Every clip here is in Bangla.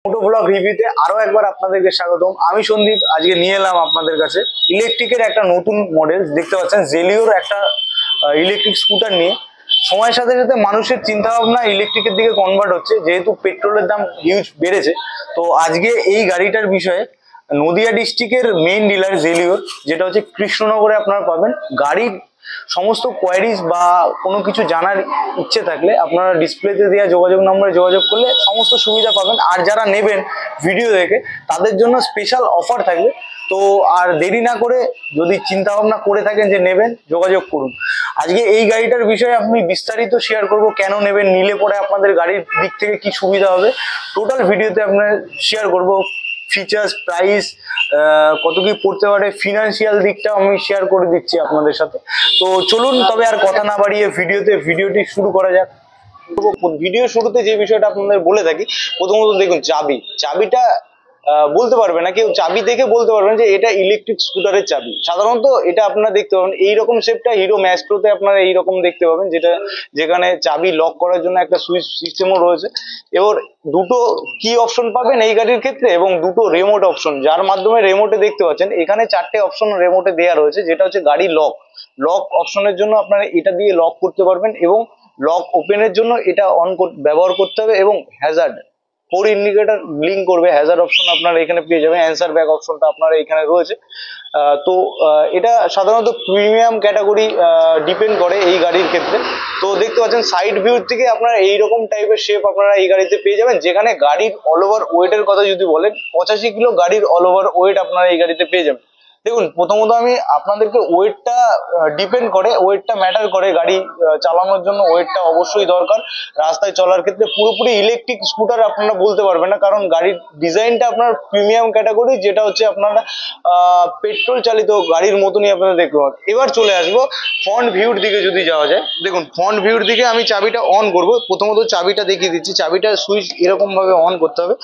মোটো ব্লগ রিভিউতে আরো একবার আপনাদেরকে স্বাগতম। আমি সন্দীপ আজকে নিয়ে এলাম আপনাদের কাছে ইলেকট্রিকের একটা নতুন মডেল। দেখতে পাচ্ছেন জেলিওর একটা ইলেকট্রিক স্কুটার নিয়ে। সময়ের সাথে সাথে মানুষের চিন্তা ভাবনা ইলেকট্রিকের দিকে কনভার্ট হচ্ছে, যেহেতু পেট্রোলের দাম হিউজ বেড়েছে। তো আজকে এই গাড়িটার বিষয়ে নদিয়া ডিস্ট্রিক্টের মেইন ডিলার জেলিওর, যেটা হচ্ছে কৃষ্ণনগরে আপনারা পাবেন। গাড়ির সমস্ত কোয়ারিজ বা কোনো কিছু জানার ইচ্ছে থাকলে আপনারা ডিসপ্লেতে দেওয়া যোগাযোগ নম্বরে যোগাযোগ করলে সমস্ত সুবিধা পাবেন। আর যারা নেবেন ভিডিও দেখে তাদের জন্য স্পেশাল অফার থাকবে। তো আর দেরি না করে যদি চিন্তা ভাবনা করে থাকেন যে নেবেন, যোগাযোগ করুন। আজকে এই গাড়িটার বিষয়ে আমি বিস্তারিত শেয়ার করব, কেন নেবেন, নিলে পরে আপনাদের গাড়ির দিক থেকে কি সুবিধা হবে, টোটাল ভিডিওতে আপনার শেয়ার করব। ফিচার্স, প্রাইস, কত কি পড়তে পারে, ফিনান্সিয়াল দিকটা আমি শেয়ার করে দিচ্ছি আপনাদের সাথে। তো চলুন তবে আর কথা না বাড়িয়ে ভিডিওটি শুরু করা যাক। ভিডিও শুরুতে যে বিষয়টা আপনাদের বলে থাকি, প্রথমত দেখুন চাবিটা বলতে পারবে না কেউ, চাবি দেখে বলতে পারবেন যে এটা ইলেকট্রিক স্কুটারের চাবি। সাধারণত এটা আপনারা দেখতে পাবেন এইরকম শেপটা হিরো ম্যাস্ট্রোতে আপনারা এইরকম দেখতে পাবেন, যেখানে চাবি লক করার জন্য একটা সুইচ সিস্টেমও রয়েছে। এবার দুটো কি অপশন পাবেন এই গাড়ির ক্ষেত্রে, এবং দুটো রেমোট অপশন, যার মাধ্যমে রেমোটে দেখতে পাচ্ছেন এখানে 4টে অপশন রেমোটে দেওয়া রয়েছে। যেটা হচ্ছে গাড়ি লক অপশনের জন্য আপনারা এটা দিয়ে লক করতে পারবেন, এবং লক ওপেনের জন্য এটা ব্যবহার করতে হবে, এবং হ্যাজার্ড 4 ইন্ডিকেটর ব্লিঙ্ক করবে, হ্যাজার্ড অপশন আপনারা এখানে পেয়ে যাবেন। অ্যান্সার ব্যাক অপশনটা আপনারা এখানে রয়েছে। তো এটা সাধারণত প্রিমিয়াম ক্যাটাগরি ডিপেন্ড করে এই গাড়ির ক্ষেত্রে। তো দেখতে পাচ্ছেন সাইড ভিউ থেকে আপনারা এইরকম টাইপের শেপ আপনারা এই গাড়িতে পেয়ে যাবেন, যেখানে গাড়ির অল ওভার ওয়েটের কথা যদি বলেন 85 কিলো গাড়ির অল ওভার ওয়েট আপনারা এই গাড়িতে পেয়ে যাবেন। দেখুন, প্রথমত আমি আপনাদেরকে ওয়েটটা ডিপেন্ড করে, ওয়েটটা ম্যাটার করে। গাড়ি চালানোর জন্য ওয়েটটা অবশ্যই দরকার। রাস্তায় চলার ক্ষেত্রে পুরোপুরি ইলেকট্রিক স্কুটার আপনারা বলতে পারবেন না, কারণ গাড়ির ডিজাইনটা আপনার প্রিমিয়াম ক্যাটাগরি, যেটা হচ্ছে আপনারা পেট্রোল চালিত গাড়ির মতনই আপনারা দেখতে পাবেন। এবার চলে আসবো ফ্রন্ট ভিউর দিকে যদি যাওয়া যায়। দেখুন, ফ্রন্ট ভিউর দিকে আমি চাবিটা অন করব। প্রথমত চাবিটা দেখিয়ে দিচ্ছি। চাবিটা সুইচ এরকম ভাবে অন করতে হবে।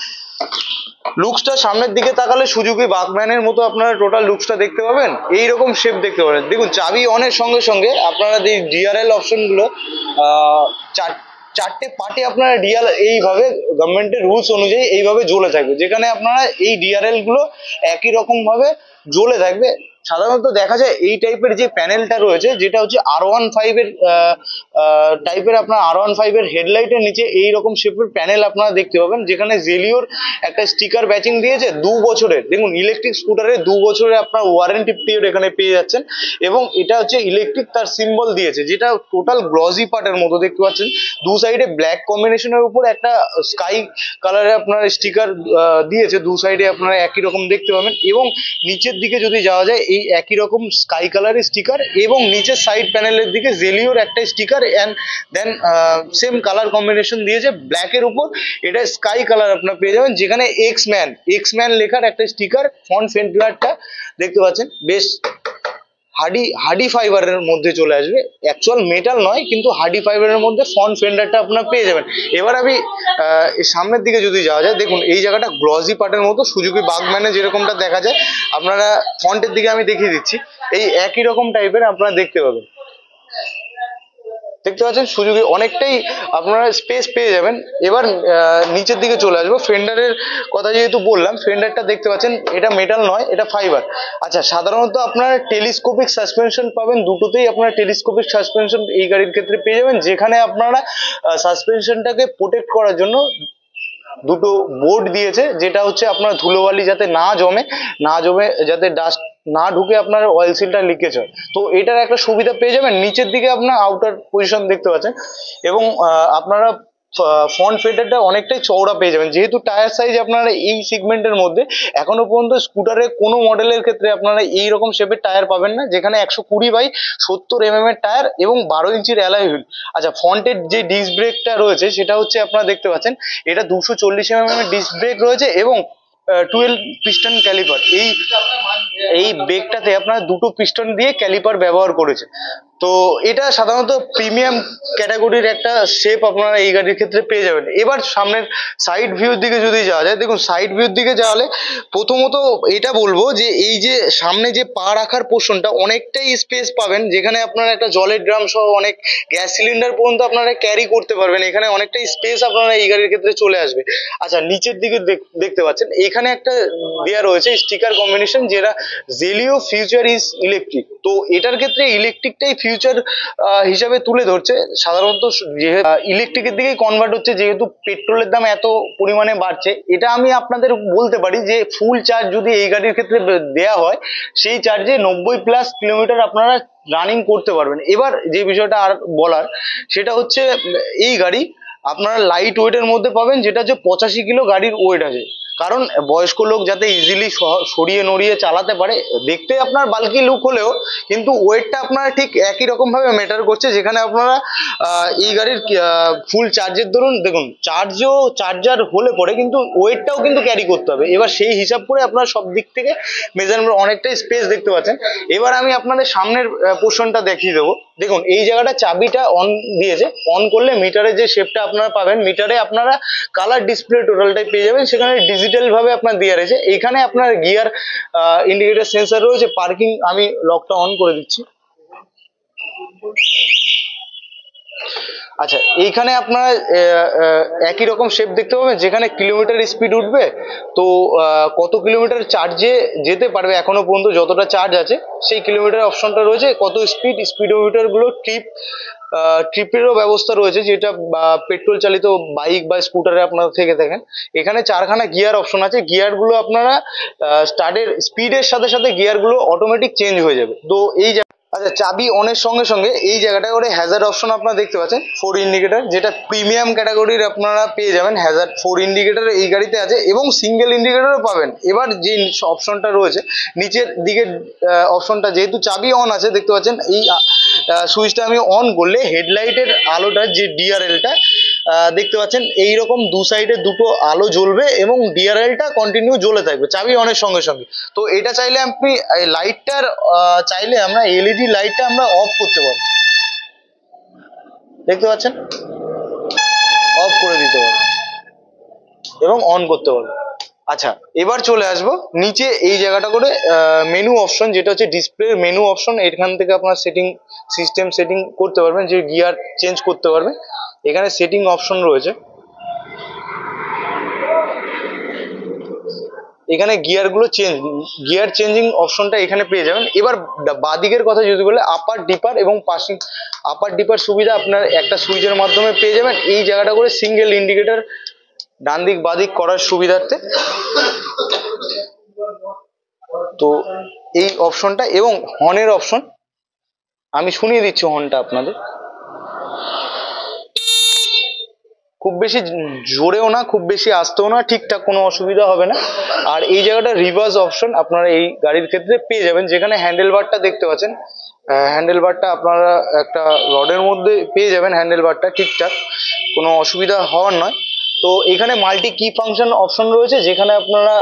লুকসটা সামনের দিকে তাকালে সুজুকি বাকম্যানের মতো আপনারা টোটাল লুকসটা দেখতে পাবেন, এইরকম শেপ দেখতে পাবেন। দেখুন, চাবি অনের সঙ্গে সঙ্গে আপনারা এই ডিআরএল অপশনগুলো 4টে পার্টে আপনারা ডিআর এইভাবে গভর্নমেন্টের রুলস অনুযায়ী এইভাবে জ্বলে থাকবে, যেখানে আপনারা এই ডিআরএল গুলো একই রকম ভাবে জ্বলে থাকবে। সাধারণত দেখা যায় এই টাইপের যে প্যানেলটা রয়েছে, যেটা হচ্ছে R15 এর টাইপের, আপনার R15 এর হেডলাইটের নিচে এইরকম শেপের প্যানেল আপনারা দেখতে পাবেন, যেখানে জেলিওর একটা স্টিকার ব্যাচিং দিয়েছে 2 বছরের। দেখুন, ইলেকট্রিক স্কুটারে 2 বছরের আপনার ওয়ারেন্টি পিরিয়ড এখানে পেয়ে যাচ্ছেন, এবং এটা হচ্ছে ইলেকট্রিক তার সিম্বল দিয়েছে, যেটা টোটাল গ্লসি পার্টের মতো দেখতে পাচ্ছেন। দু সাইডে ব্ল্যাক কম্বিনেশনের উপর একটা স্কাই কালারে আপনার স্টিকার দিয়েছে, দু সাইডে আপনারা একই রকম দেখতে পাবেন। এবং নিচের দিকে যদি যাওয়া যায়, এই একই রকম স্কাই কালারের স্টিকার, এবং নিচের সাইড প্যানেলের দিকে জেলিওর একটা sticker, and then same colour combination দিয়েছে ব্ল্যাকের উপর। এটা স্কাই কালার আপনারা পেয়ে যাবেন, যেখানে এক্স ম্যান লেখার একটা স্টিকার। ফ্রন্ট ফেন্ডারটা দেখতে পাচ্ছেন বেশ হার্ডি ফাইবারের মধ্যে চলে আসবে, অ্যাকচুয়াল মেটাল নয়, কিন্তু হার্ডি ফাইবারের মধ্যে ফ্রন্ট ফেন্ডারটা আপনারা পেয়ে যাবেন। এবার আমি সামনের দিকে যদি যাওয়া যায়, দেখুন এই জায়গাটা গ্লসি পার্টের মতো সুজুকি বাকম্যানে যেরকমটা দেখা যায়, আপনারা ফ্রন্টের দিকে আমি দেখিয়ে দিচ্ছি, এই একই রকম টাইপের আপনারা দেখতে পাবেন। দেখতে পাচ্ছেন সুজুকি অনেকটাই আপনারা স্পেস পেয়ে যাবেন। এবার নিচের দিকে চলে আসবো। ফেন্ডারের কথা যেহেতু বললাম, ফেন্ডারটা দেখতে পাচ্ছেন এটা মেটাল নয়, এটা ফাইবার। আচ্ছা, সাধারণত আপনারা টেলিস্কোপিক সাসপেনশন পাবেন, দুটোতেই আপনারা টেলিস্কোপিক সাসপেনশন এই গাড়ির ক্ষেত্রে পেয়ে যাবেন, যেখানে আপনারা সাসপেনশনটাকে প্রোটেক্ট করার জন্য দুটো বোর্ড দিয়েছে, যেটা হচ্ছে আপনার ধুলোবালি যাতে না জমে, যাতে ডাস্ট না ঢুকে আপনার অয়েল সিলটা লিকেজ হয়। তো এটার একটা সুবিধা পেয়ে যাবেন। নিচের দিকে আপনার আউটার পজিশন দেখতে পাচ্ছেন, এবং আপনারা ফ্রন্ট ফেন্ডারটা অনেকটাই চওড়া পেয়ে যাবেন। যেহেতু টায়ার সাইজ আপনারা এই সেগমেন্টের মধ্যে এখনো পর্যন্ত স্কুটারের কোনো মডেলের ক্ষেত্রে আপনারা এইরকম শেপের টায়ার পাবেন না, যেখানে 120/70 mm এর টায়ার এবং 12 ইঞ্চির অ্যালয় হুইল। আচ্ছা, ফ্রন্টের যে ডিস্ক ব্রেকটা রয়েছে সেটা হচ্ছে আপনারা দেখতে পাচ্ছেন, এটা 240 mm এর ডিস্ক ব্রেক রয়েছে, এবং 12 পিস্টন ক্যালিপার। এই ব্রেকটাতে আপনারা দুটো পিস্টন দিয়ে ক্যালিপার ব্যবহার করেছে। তো এটা সাধারণত প্রিমিয়াম ক্যাটাগরির একটা শেপ আপনারা এই গাড়ির ক্ষেত্রে পেয়ে যাবেন। এবার সামনের সাইড ভিউর দিকে যদি যাওয়া যায়, দেখুন সাইড ভিউর দিকে যাওয়ালে প্রথমত এটা বলবো যে এই যে সামনে যে পা রাখার পোর্শনটা অনেকটাই স্পেস পাবেন, যেখানে আপনারা একটা জলের ড্রাম সহ অনেক গ্যাস সিলিন্ডার পর্যন্ত আপনারা ক্যারি করতে পারবেন। এখানে অনেকটাই স্পেস আপনারা এই গাড়ির ক্ষেত্রে চলে আসবে। আচ্ছা, নিচের দিকে দেখতে পাচ্ছেন এখানে একটা দেয়া রয়েছে স্টিকার কম্বিনেশন, যেটা জেলিও ফিউচার ইজ ইলেকট্রিক। তো এটার ক্ষেত্রে ইলেকট্রিকটাই ফিউচার হিসাবে তুলে ধরছে। সাধারণত ইলেকট্রিকের দিকেই কনভার্ট হচ্ছে, যেহেতু পেট্রোলের দাম এত পরিমাণে বাড়ছে। এটা আমি আপনাদের বলতে পারি যে ফুল চার্জ যদি এই গাড়ির ক্ষেত্রে দেয়া হয়, সেই চার্জে 90+ কিলোমিটার আপনারা রানিং করতে পারবেন। এবার যে বিষয়টা আর বলার, সেটা হচ্ছে এই গাড়ি আপনারা লাইট ওয়েটের মধ্যে পাবেন, যেটা হচ্ছে 85 কিলো গাড়ির ওয়েট আছে। কারণ বয়স্ক লোক যাতে ইজিলি সরিয়ে নড়িয়ে চালাতে পারে। দেখতে আপনার বাল্কি লুক হলেও কিন্তু ওয়েটটা আপনারা ঠিক একই রকম ভাবে ম্যাটার করছে। যেখানে আপনারা এই গাড়ির ফুল চার্জের ধরুন, দেখুন চার্জার হলে পরে কিন্তু ওয়েটটাও কিন্তু ক্যারি করতে হবে। এবার সেই হিসাব করে আপনারা সব দিক থেকে মেজারমেন্ট, অনেকটাই স্পেস দেখতে পাচ্ছেন। এবার আমি আপনাদের সামনের পোর্শনটা দেখিয়ে দেবো। দেখুন এই জায়গাটা চাবিটা অন দিয়েছে, অন করলে মিটারে যে শেপটা আপনারা পাবেন, মিটারে আপনারা কালার ডিসপ্লে টোটালটাই পেয়ে যাবেন। সেখানে ডিজিটাল ভাবে আপনার দেওয়া রয়েছে। এইখানে আপনার গিয়ার ইন্ডিকেটর সেন্সর রয়েছে। পার্কিং, আমি লকটা অন করে দিচ্ছি। আচ্ছা, এইখানে আপনারা একই রকম শেপ দেখতে পাবেন, যেখানে কিলোমিটার স্পিড উঠবে, তো কত কিলোমিটার চার্জে যেতে পারবে এখনো পর্যন্ত যতটা চার্জ আছে, সেই কিলোমিটার অপশনটা রয়েছে। কত স্পিডোমিটার গুলো ট্রিপেরও ব্যবস্থা রয়েছে, যেটা পেট্রোল চালিত বাইক বা স্কুটারে আপনারা থেকে থাকেন। এখানে 4খানা গিয়ার অপশন আছে। গিয়ার গুলো আপনারা স্টার্টের স্পিডের সাথে সাথে গিয়ার গুলো অটোমেটিক চেঞ্জ হয়ে যাবে। তো এই, আচ্ছা, চাবি অনের সঙ্গে সঙ্গে এই জায়গাটা করে হ্যাজার্ড অপশন আপনারা দেখতে পাচ্ছেন, 4 ইন্ডিকেটর, যেটা প্রিমিয়াম ক্যাটাগরির আপনারা পেয়ে যাবেন। হ্যাজার্ড 4 ইন্ডিকেটর এই গাড়িতে আছে এবং সিঙ্গেল ইন্ডিকেটরও পাবেন। এবার যে অপশনটা রয়েছে নিচের দিকে অপশনটা, যেহেতু চাবি অন আছে দেখতে পাচ্ছেন, এই সুইচটা আমি অন করলে হেডলাইটের আলোটা, যে ডিআরএলটা দেখতে পাচ্ছেন, এইরকম দু সাইডে দুটো আলো জ্বলবে এবং ডিআরএলটা কন্টিনিউ জ্বলে থাকবে চাবি অনের সঙ্গে সঙ্গে। তো এটা চাইলে আপনি লাইটটার চাইলে আমরা এলইডি লাইটটা আমরা অফ করতে পারবো, দেখতে পাচ্ছেন, অফ করে দিতে পারবো এবং অন করতে পারবো। আচ্ছা, এবার চলে আসবো নিচে এই জায়গাটা করে মেনু অপশন, যেটা হচ্ছে ডিসপ্লে মেনু অপশন। এখান থেকে আপনার সিস্টেম সেটিং করতে পারবেন, যে গিয়ার চেঞ্জ করতে পারবেন। এখানে সেটিং অপশন রয়েছে, এখানে গিয়ার চেঞ্জিং অপশনটা এখানে পেয়ে যাবেন। এবার বাদিকের কথা যদি বলে, আপার ডিপার এবং পাসিং, আপার ডিপার সুবিধা আপনার একটা সুইচের মাধ্যমে পেয়ে যাবেন। এই জায়গাটা করে সিঙ্গেল ইন্ডিকেটর ডান দিক বাদিক করার সুবিধার্থে। তো এই অপশনটা এবং হর্নের অপশন আমি শুনিয়ে দিচ্ছি। হর্নটা আপনাদের খুব বেশি জোরেও না, খুব বেশি আস্তেও না, ঠিকঠাক, কোনো অসুবিধা হবে না। আর এই জায়গাটা রিভার্স অপশন আপনারা এই গাড়ির ক্ষেত্রে পেয়ে যাবেন। যেখানে হ্যান্ডেল বারটা দেখতে পাচ্ছেন, হ্যান্ডেল বারটা আপনারা একটা রডের মধ্যে পেয়ে যাবেন। হ্যান্ডেল বারটা ঠিকঠাক, কোনো অসুবিধা হওয়ার নয়। তো এখানে মাল্টি কি ফাংশন অপশন রয়েছে, যেখানে আপনারা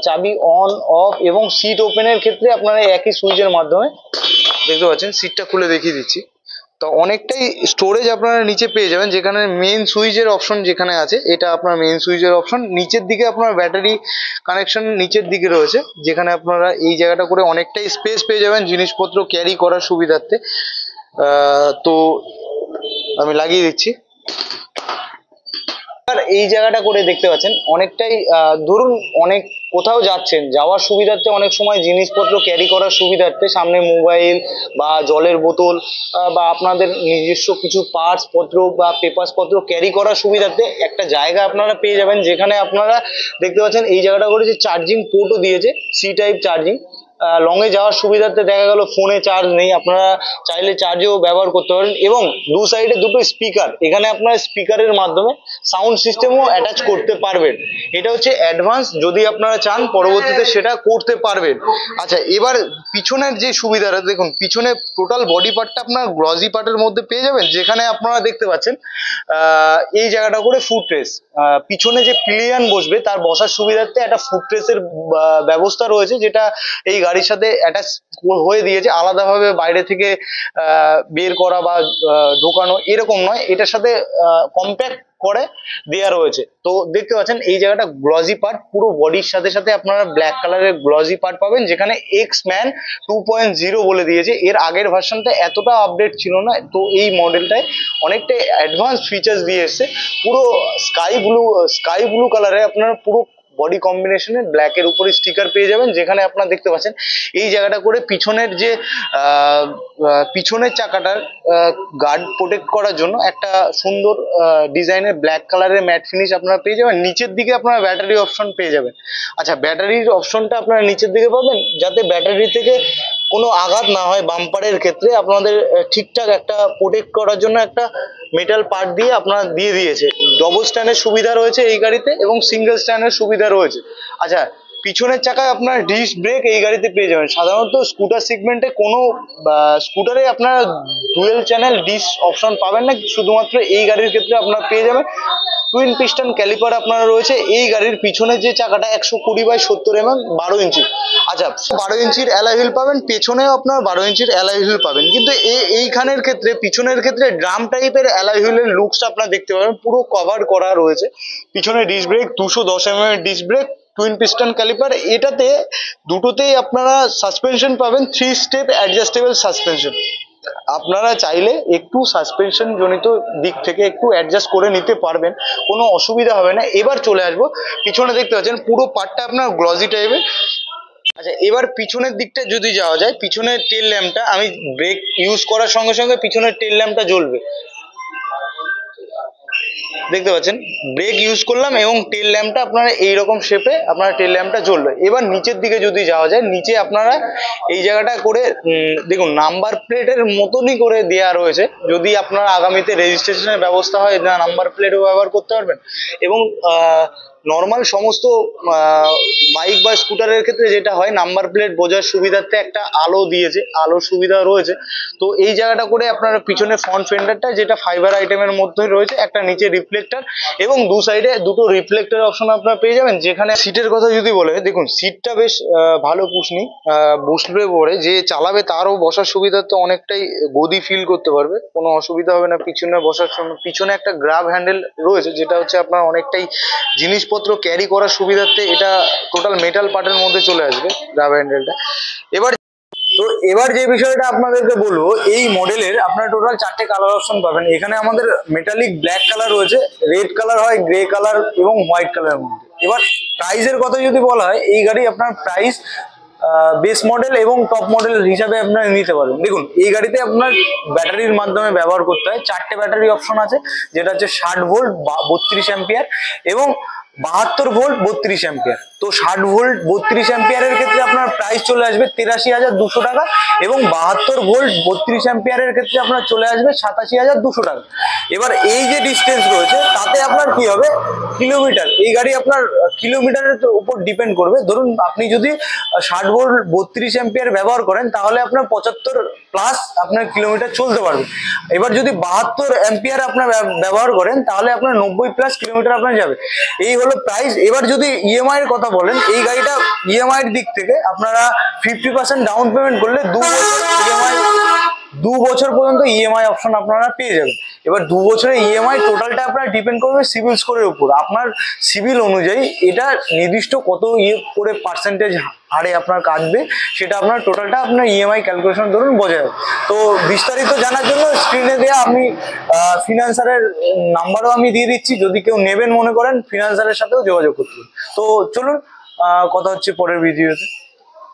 চাবি অন অফ এবং সিট ওপেনের ক্ষেত্রে আপনারা একই সুইচের মাধ্যমে, দেখতে পাচ্ছেন, সিটটা খুলে দেখিয়ে দিচ্ছি। তো অনেকটাই স্টোরেজ আপনারা নিচে পেয়ে যাবেন। যেখানে মেইন সুইচের অপশন যেখানে আছে, এটা আপনার মেইন সুইচের অপশন। নিচের দিকে আপনার ব্যাটারি কানেকশন নিচের দিকে রয়েছে, যেখানে আপনারা এই জায়গাটা করে অনেকটাই স্পেস পেয়ে যাবেন জিনিসপত্র ক্যারি করার সুবিধার্থে। তো আমি লাগিয়ে দিচ্ছি। এই জায়গাটা করে দেখতে পাচ্ছেন অনেকটাই, ধরুন অনেক কোথাও যাচ্ছেন, যাওয়ার সুবিধার্থে, অনেক সময় জিনিসপত্র ক্যারি করার সুবিধার্থে, সামনে মোবাইল বা জলের বোতল বা আপনাদের নিজস্ব কিছু পার্টস পত্র বা পেপার্স পত্র ক্যারি করার সুবিধার্থে একটা জায়গা আপনারা পেয়ে যাবেন। যেখানে আপনারা দেখতে পাচ্ছেন এই জায়গাটা করে যে চার্জিং পোর্টও দিয়েছে, সি টাইপ চার্জিং। লং এ যাওয়ার সুবিধার্থে দেখা গেল ফোনে চার্জ নেই, আপনারা চাইলে চার্জেও ব্যবহার করতে পারেন। এবং দু সাইডে দুটো স্পিকার, এখানে আপনারা স্পিকারের মাধ্যমে সাউন্ড সিস্টেমও অ্যাটাচ করতে পারবেন। এটা হচ্ছে অ্যাডভান্স, যদি আপনারা চান পরবর্তীতে সেটা করতে পারবেন। আচ্ছা, এবার পিছনের যে সুবিধাটা দেখুন, পিছনে টোটাল বডি পার্টটা আপনার গ্লসি পার্টের মধ্যে পেয়ে যাবেন, যেখানে আপনারা দেখতে পাচ্ছেন এই জায়গাটা করে ফুট রেস, পিছনে যে পিলিয়ন বসবে তার বসার সুবিধার্থে একটা ফুট রেসের ব্যবস্থা রয়েছে, যেটা এই গাড়ির সাথে অ্যাটাচ হয়ে দিয়েছে। আলাদাভাবে বাইরে থেকে বের করা বা ঢোকানো এরকম নয়, এটার সাথে কম্প্যাক্ট করে দেয়া রয়েছে। তো দেখতে পাচ্ছেন এই জায়গাটা গ্লসি পার্ট, পুরো বডির সাথে সাথে আপনারা ব্ল্যাক কালারের গ্লসি পার্ট পাবেন, যেখানে এক্স ম্যান 2.0 বলে দিয়েছে। এর আগের ভার্সনটা এতটা আপডেট ছিল না, তো এই মডেলটায় অনেকটা অ্যাডভান্স ফিচার্স দিয়ে এসছে। পুরো স্কাই ব্লু কালারে আপনারা পুরো বডি কম্বিনেশনে ব্ল্যাকের উপরে স্টিকার পেয়ে যাবেন, যেখানে আপনারা দেখতে পাচ্ছেন এই জায়গাটা করে পিছনের যে পিছনের চাকাটার গার্ড প্রোটেক্ট করার জন্য একটা সুন্দর ডিজাইনের ব্ল্যাক কালারের ম্যাট ফিনিশ আপনারা পেয়ে যাবেন। নিচের দিকে আপনারা ব্যাটারি অপশন পেয়ে যাবেন। আচ্ছা, ব্যাটারির অপশনটা আপনারা নিচের দিকে পাবেন, যাতে ব্যাটারি থেকে কোনো আঘাত না হয় বাম্পারের ক্ষেত্রে, আপনাদের ঠিকঠাক একটা প্রোটেক্ট করার জন্য একটা মেটাল পার্ট দিয়ে আপনারা দিয়ে দিয়েছে। ডবল স্ট্যান্ডের সুবিধা রয়েছে এই গাড়িতে এবং সিঙ্গেল স্ট্যান্ডের সুবিধা রয়েছে। আচ্ছা, পিছনের চাকায় আপনার ডিস্ক ব্রেক এই গাড়িতে পেয়ে যাবেন। সাধারণত স্কুটার সেগমেন্টে কোনো স্কুটারে আপনারা ডুয়েল চ্যানেল ডিস্ক অপশন পাবেন না, শুধুমাত্র এই গাড়ির ক্ষেত্রে আপনারা পেয়ে যাবেন। টুইন পিস্টন ক্যালিপার আপনারা রয়েছে এই গাড়ির পিছনে, যে চাকাটা 120/70 mm 12 ইঞ্চি। আচ্ছা, 12 ইঞ্চির অ্যালয় হুইল পাবেন, পেছনেও আপনার 12 ইঞ্চির অ্যালয় হুইল পাবেন, কিন্তু এইখানের ক্ষেত্রে পিছনের ক্ষেত্রে ড্রাম টাইপের অ্যালয় হুইলের লুকসটা আপনারা দেখতে পাবেন, পুরো কভার করা রয়েছে। পিছনে ডিস্ক ব্রেক 210 mm এর disc brake, twin piston caliper. এটাতে দুটোতেই আপনারা সাসপেনশন পাবেন 3 স্টেপ অ্যাডজাস্টেবল সাসপেনশন। আপনারা চাইলে একটু সাসপেনশন জনিত দিক থেকে একটু অ্যাডজাস্ট করে নিতে পারবেন, কোনো অসুবিধা হবে না। এবার চলে আসবো পিছনে, দেখতে পাচ্ছেন পুরো পার্টটা আপনার গ্লসি টাইপের। আচ্ছা, এবার পিছনের দিকটা যদি যাওয়া যায়, পিছনের টেল ল্যাম্পটা, আমি ব্রেক ইউজ করার সঙ্গে সঙ্গে পিছনের টেল ল্যাম্পটা জ্বলবে, দেখতে পাচ্ছেন ব্রেক ইউজ করলাম এবং টেল ল্যাম্পটা আপনারা এইরকম শেপে আপনারা টেল ল্যাম্পটা জ্বলবে। এবার নিচের দিকে যদি যাওয়া যায়, নিচে আপনারা এই জায়গাটা করে দেখুন নাম্বার প্লেটের মতনই করে দেওয়া রয়েছে, যদি আপনারা আগামীতে রেজিস্ট্রেশনের ব্যবস্থা হয় না নাম্বার প্লেটও ব্যবহার করতে পারবেন। এবং নর্মাল সমস্ত বাইক বা স্কুটারের ক্ষেত্রে যেটা হয়, নাম্বার প্লেট বোঝার সুবিধার্থে একটা আলো দিয়েছে, আলোর সুবিধা রয়েছে। তো এই জায়গাটা করে আপনারা পিছনে ফ্রন্ট ফেন্ডারটা, যেটা ফাইবার আইটেমের মধ্যে রয়েছে, একটা নিচে রিফ্লেক্টর এবং দু সাইডে দুটো রিফ্লেক্টর অপশন আপনারা পেয়ে যাবেন। যেখানে সিটের কথা যদি বলে, দেখুন সিটটা বেশ ভালো কুশনি, বসবে পরে যে চালাবে তারও বসার সুবিধার্থে অনেকটাই গদি ফিল করতে পারবে, কোনো অসুবিধা হবে না পিছনে বসার জন্য। পিছনে একটা গ্রাব হ্যান্ডেল রয়েছে, যেটা হচ্ছে আপনার অনেকটাই জিনিসপত্র ক্যারি করার সুবিধার্থে এটা টোটাল মেটাল পার্টের মধ্যে চলে আসবে গ্রাব হ্যান্ডেলটা। এবার যে বিষয়টা আপনাদেরকে বলবো, এই মডেলের আপনারা টোটাল 4টে কালার অপশন পাবেন। এখানে আমাদের মেটালিক ব্ল্যাক কালার রয়েছে, রেড কালার হয়, গ্রে কালার এবং হোয়াইট কালারের মধ্যে। এবার প্রাইসের কথা যদি বলা হয়, এই গাড়ি আপনার প্রাইস বেস মডেল এবং টপ মডেল হিসাবে আপনারা নিতে পারবেন। দেখুন এই গাড়িতে আপনার ব্যাটারির মাধ্যমে ব্যবহার করতে হয়। 4টে ব্যাটারি অপশন আছে, যেটা হচ্ছে 60 ভোল্ট 32 অ্যাম্পিয়ার এবং 72 ভোল্ট 32 অ্যাম্পিয়ার। তো 60 ভোল্ট 32 অ্যাম্পিয়ারের ক্ষেত্রে আপনার প্রাইস চলে আসবে 83,200 টাকা এবং 72 ভোল্ট 32 অ্যাম্পিয়ারের ক্ষেত্রে আপনার চলে আসবে 87,200 টাকা। এবার এই যে ডিস্টেন্স রয়েছে তাতে আপনার কি হবে, কিলোমিটার, এই গাড়ি আপনার কিলোমিটারের উপর ডিপেন্ড করবে। ধরুন আপনি যদি 60 ভোল্ট 32 অ্যাম্পিয়ার ব্যবহার করেন, তাহলে আপনার 75+ আপনার কিলোমিটার চলতে পারবে। এবার যদি 72 অ্যাম্পিয়ার আপনার ব্যবহার করেন, তাহলে আপনার 90+ কিলোমিটার আপনার যাবে। এই হলো প্রাইস। এবার যদি ইএমআই এর কথা বলেন, এই গাড়িটা ইএমআই এর দিক থেকে আপনারা 50% ডাউন পেমেন্ট করলে 2 বছর পর্যন্ত ইএমআই অপশন আপনারা পেয়ে যাবেন। এবার 2 বছরের ইএমআই টোটালটা আপনার ডিপেন্ড করবে সিভিল স্কোরের উপর। আপনার সিভিল অনুযায়ী এটা নির্দিষ্ট কত করে পার্সেন্টেজ হারে আপনার কাটবে, সেটা আপনার টোটালটা আপনার ইএমআই ক্যালকুলেশন ধরুন বোঝা যাবে। তো বিস্তারিত জানার জন্য স্ক্রিনে দেওয়া আমি ফিনান্সারের নাম্বারও আমি দিয়ে দিচ্ছি, যদি কেউ নেবেন মনে করেন ফিনান্সারের সাথেও যোগাযোগ করতে পারেন। তো চলুন কথা হচ্ছে পরের ভিডিওতে।